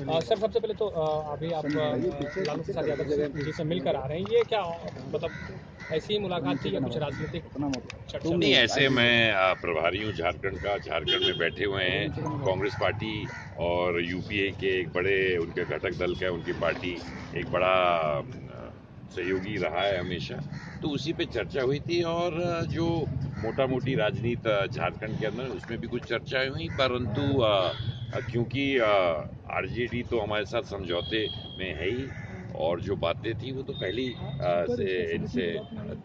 Sir सबसे पहले तो अभी आप लालू प्रसाद यादव जी से मिलकर आ रहे हैं, ये क्या मतलब ऐसी ही मुलाकात थी या कुछ राजनीतिक चर्चा? नहीं, ऐसे मैं प्रभारी हूँ झारखंड का। झारखंड में बैठे हुए हैं कांग्रेस पार्टी और यूपीए के एक बड़े उनके घटक दल का उनकी पार्टी एक बड़ा सहयोगी रहा है हमेशा, तो उसी पे चर्चा हुई थी। और जो मोटा मोटी राजनीति झारखंड के अंदर उसमें भी कुछ चर्चाएं हुई, परंतु क्योंकि आरजेडी तो हमारे साथ समझौते में है ही, और जो बातें थी वो तो पहली से इनसे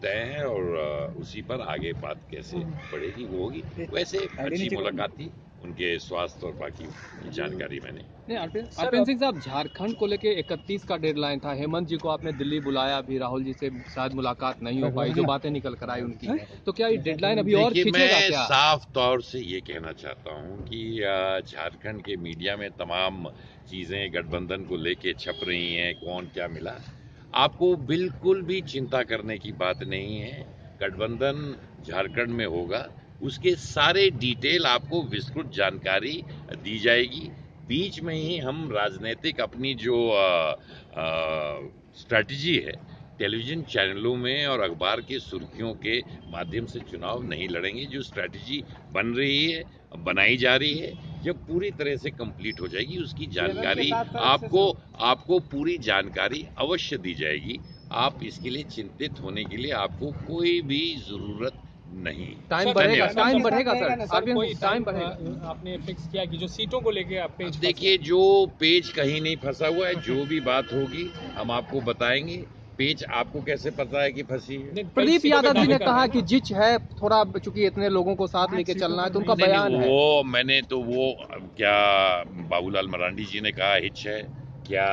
तय है, और उसी पर आगे बात कैसे बढ़ेगी वो होगी। वैसे अच्छी मुलाकात थी, उनके स्वास्थ्य और बाकी की जानकारी मैंने नहीं। आरपीएन सिंह साहब, झारखंड को लेके 31 का डेडलाइन था। हेमंत जी को आपने दिल्ली बुलाया, अभी राहुल जी से शायद मुलाकात नहीं हो पाई, जो बातें निकल कर आई उनकी, तो क्या ये डेडलाइन अभी और खींचेगा क्या? मैं साफ तौर से ये कहना चाहता हूँ कि झारखंड के मीडिया में तमाम चीजें गठबंधन को लेके छप रही हैं, कौन क्या मिला। आपको बिल्कुल भी चिंता करने की बात नहीं है। गठबंधन झारखंड में होगा, उसके सारे डिटेल आपको विस्तृत जानकारी दी जाएगी। बीच में ही हम राजनीतिक अपनी जो स्ट्रैटेजी है, टेलीविजन चैनलों में और अखबार की सुर्खियों के माध्यम से चुनाव नहीं लड़ेंगे। जो स्ट्रैटेजी बन रही है, बनाई जा रही है, जब पूरी तरह से कंप्लीट हो जाएगी उसकी जानकारी आपको पूरी जानकारी अवश्य दी जाएगी। आप इसके लिए चिंतित होने के लिए आपको कोई भी जरूरत नहीं। टाइम बढ़ेगा सर, कोई टाइम आपने फिक्स किया कि जो सीटों को लेके आप पेज? देखिए, जो पेज कहीं नहीं फंसा हुआ है, जो भी बात होगी हम आपको बताएंगे। पेज आपको कैसे पता है कि फंसी है? प्रदीप यादव जी ने कहा कि जिच है थोड़ा, चूंकि इतने लोगों को साथ लेके चलना है, तो उनका बयान है। वो मैंने तो वो क्या बाबूलाल मरांडी जी ने कहा हिच है, क्या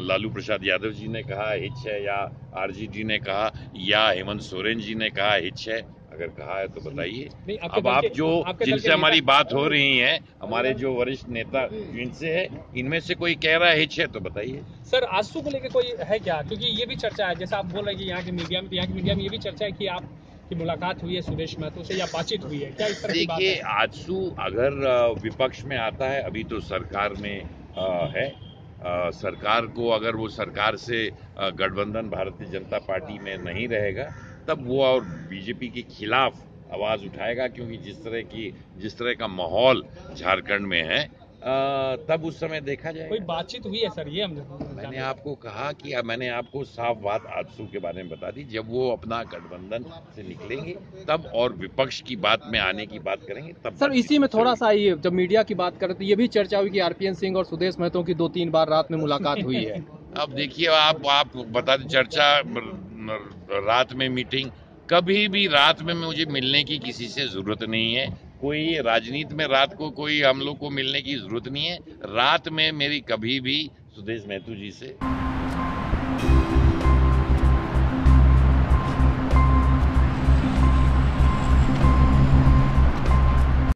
लालू प्रसाद यादव जी ने कहा हिच है, या आरजेडी ने कहा, या हेमंत सोरेन जी ने कहा हिच है? अगर कहा है तो बताइए। अब आप जो जिनसे हमारी बात हो रही है, हमारे जो वरिष्ठ नेता जिनसे है, इनमें से कोई कह रहा है हिच है तो बताइए। सर आजसू को लेकर कोई है क्या? क्योंकि ये भी चर्चा है, जैसा आप बोल रहे हैं कि यहाँ की मीडिया में ये भी चर्चा है कि आपकी मुलाकात हुई है सुदेश महतो से या बातचीत हुई है, क्या इस तरह की बात है? देखिए, आजसू अगर विपक्ष में आता है, अभी तो सरकार में है, सरकार को अगर वो सरकार से गठबंधन भारतीय जनता पार्टी में नहीं रहेगा, तब वो और बीजेपी के खिलाफ आवाज उठाएगा, क्योंकि जिस तरह का माहौल झारखंड में है, तब उस समय देखा जाएगा। कोई बातचीत हुई है सर? ये मैंने आपको कहा कि मैंने आपको साफ बात आजसू के बारे में बता दी। जब वो अपना गठबंधन से निकलेंगे तब, और विपक्ष की बात में आने की बात करेंगे तब। सर इसी में थोड़ा सा ये जब मीडिया की बात करें तो ये भी चर्चा हुई कि आरपीएन सिंह और सुदेश महतो की 2-3 बार रात में मुलाकात हुई है। अब देखिए, आप बता दें, चर्चा रात में मीटिंग, कभी भी रात में मुझे मिलने की किसी से जरूरत नहीं है। कोई राजनीति में रात को कोई हम लोग को मिलने की जरूरत नहीं है। रात में मेरी कभी भी सुदेश महतो जी से